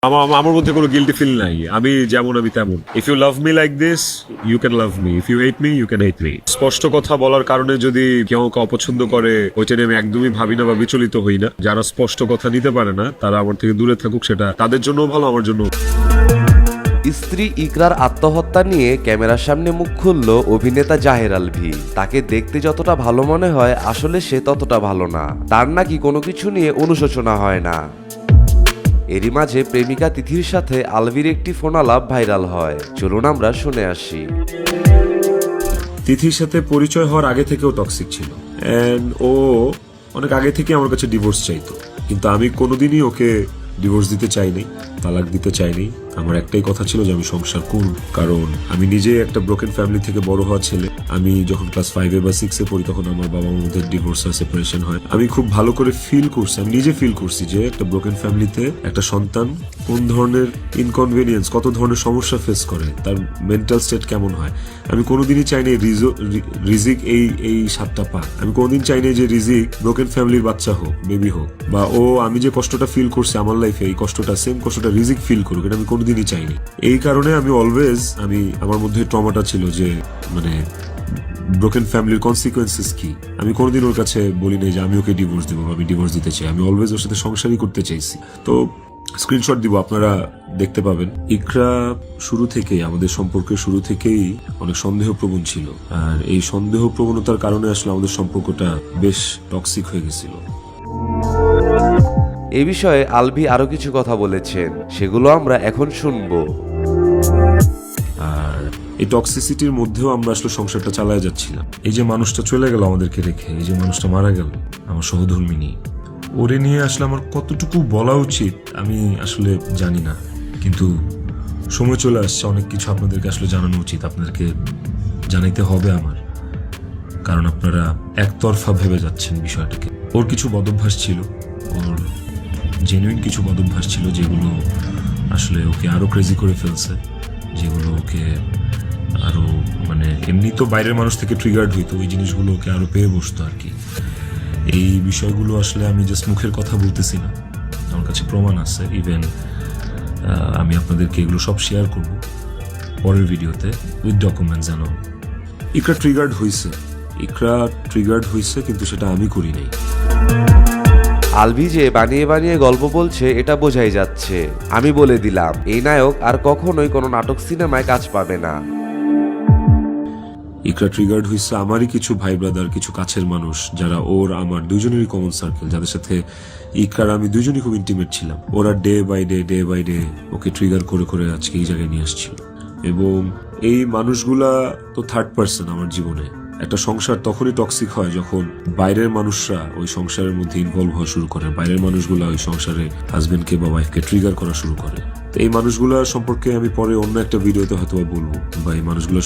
আমার মধ্যে কোনো গিল্টি ফিল নাই। আমি যেমন আমি তেমন। If you love me like this, you can love me. If you hate me, you can hate me. স্পষ্ট কথা বলার কারণে যদি কেউ অপছন্দ করে, ওইটা নিয়ে আমি একদমই ভাবি না বা বিচলিত হই না। যারা স্পষ্ট কথা নিতে পারে না, তারা আমার থেকে দূরে থাকুক, সেটা তাদের জন্য ভালো, আমার জন্য। স্ত্রী ইকরার আত্মহত্যা নিয়ে ক্যামেরার সামনে মুখ খুলল অভিনেতা জাহের আলভী। তাকে দেখতে যতটা ভালো মনে হয়, আসলে সে ততটা ভালো না। তার নাকি কোনো কিছু নিয়ে অনুশোচনা হয় না। এরই মাঝে প্রেমিকা তিথির সাথে আলভীর একটি ফোনালাপ ভাইরাল হয়। চলুন আমরা শুনে আসি। তিথির সাথে পরিচয় হওয়ার আগে থেকেও টক্সিক ছিল, এন্ড ও অনেক আগে থেকে আমার কাছে ডিভোর্স চাইতো, কিন্তু আমি কোনোদিনই ওকে ডিভোর্স দিতে চাইনি, তালাক দিতে চাইনি। আমার একটাই কথা ছিল যে আমি সংসার করব, কারণ আমি নিজে একটা ব্রোকেন ফ্যামিলি থেকে বড় হওয়া ছেলে। আমি যখন ক্লাস 5 বা 6 পড়ি, তখন আমার বাবা মার মধ্যে ডিভোর্স আর সেপারেশন হয়। আমি খুব ভালো করে ফিল করছি, আমি নিজে ফিল করছি যে একটা ব্রোকেন ফ্যামিলিতে একটা সন্তান কোন ধরনের ইনকনভেনিয়েন্স, কত ধরনের সমস্যা ফেস করে, তার মেন্টাল স্টেট কেমন হয়। আমি কোনোদিনই চাইনি রিজিক এই সাতটা পা। আমি কোনোদিন চাইনি যে রিজিক ব্রোকেন ফ্যামিলির বাচ্চা হোক, বেবি হোক, বা ও আমি যে কষ্টটা ফিল করছি আমার লাইফে, এই কষ্টটা সেম কষ্টটা রিজিক ফিল করুক, এটা আমি কোনোদিনই চাইনি। এই কারণে আমি অলওয়েজ আমার মধ্যে ট্রমাটা ছিল যে মানে ব্রোকেন ফ্যামিলির কনসিকুয়েন্সেস কি। আমি কোনোদিন ওর কাছে বলি নাই যে আমি ওকে ডিভোর্স দিব, আমি ডিভোর্স দিতে চাই। আমি অলওয়েজ ওর সাথে সংসারই করতে চাইছি। তো স্ক্রিনশট দিব, আপনারা দেখতে পাবেন। ইকরা শুরু থেকেই, আমাদের সম্পর্কের শুরু থেকেই অনেক সন্দেহপ্রবণ ছিল, আর এই সন্দেহ প্রবণতার কারণে আসলে আমাদের সম্পর্কটা বেশ টক্সিক হয়ে গেছিল। এ বিষয়ে আলভী আরো কিছু কথা বলেছেন, সেগুলো আমরা এখন শুনবো। আর এই টক্সিসিটির মধ্যেও আমরা আসলে সংসারটা চালায় যাচ্ছিলাম। এই যে মানুষটা চলে গেল আমাদেরকে রেখে, এই যে মানুষটা মারা গেল, আমার সহধর্মিনী, ওরে নিয়ে আসলে আমার কতটুকু বলা উচিত আমি আসলে জানি না, কিন্তু সময় চলে আসছে, অনেক কিছু আপনাদেরকে আসলে জানানো উচিত, আপনাদেরকে জানাইতে হবে আমার, কারণ আপনারা একতরফা ভেবে যাচ্ছেন বিষয়টাকে। ওর কিছু বদভ্যাস ছিল, ওর জেনুইন কিছু বদভ্যাস ছিল, যেগুলো আসলে ওকে আরো ক্রেজি করে ফেলছে, যেগুলো ওকে আরো মানে এমনি তো বাইরের মানুষ থেকে ট্রিগার্ড হইতো, ওই জিনিসগুলো ওকে আরো পেয়ে বসতো আর কি। এই বিষয়গুলো আসলে আমি জাস্ট মুখের কথা বলতেছি না, আমার কাছে প্রমাণ আছে। ইভেন আমি আপনাদেরকে এগুলো সব শেয়ার করব পরের ভিডিওতে উইথ ডকুমেন্টস। জানো, ইকরা ট্রিগার্ড হয়েছে, কিন্তু সেটা আমি করি নাই। আলভী যে বানিয়ে বানিয়ে গল্প বলছে, এটা বোঝাই যাচ্ছে। আমি বলে দিলাম, এই নায়ক আর কখনোই কোনো নাটক সিনেমায় কাজ পাবে না। ইকরা ট্রিগার্ড হয়েছে আমারই কিছু ভাই ব্রাদার, কিছু কাছের মানুষ, যারা ওর আমার দুজনেরই কমন সার্কেল, যাদের সাথে ইকরার আমি দুজনই খুব ইন্টিমেট ছিলাম। ওরা ডে বাই ডে ওকে ট্রিগার করে করে আজকে এই জায়গায় নিয়ে আসছিল। এবং এই মানুষগুলা তো থার্ড পার্সন আমার জীবনে। একটা সংসার তখনই টক্সিক হয় যখন বাইরের মানুষরা ওই সংসারের মধ্যে ইনভলভ হওয়া শুরু করে, বাইরের মানুষগুলা ওই সংসারে হাজবেন্ডকে বা ওয়াইফকে ট্রিগার করা শুরু করে। তো এই মানুষগুলা সম্পর্কে আমি পরে অন্য একটা ভিডিওতে হয়তো বলবো, বা এই মানুষগুলো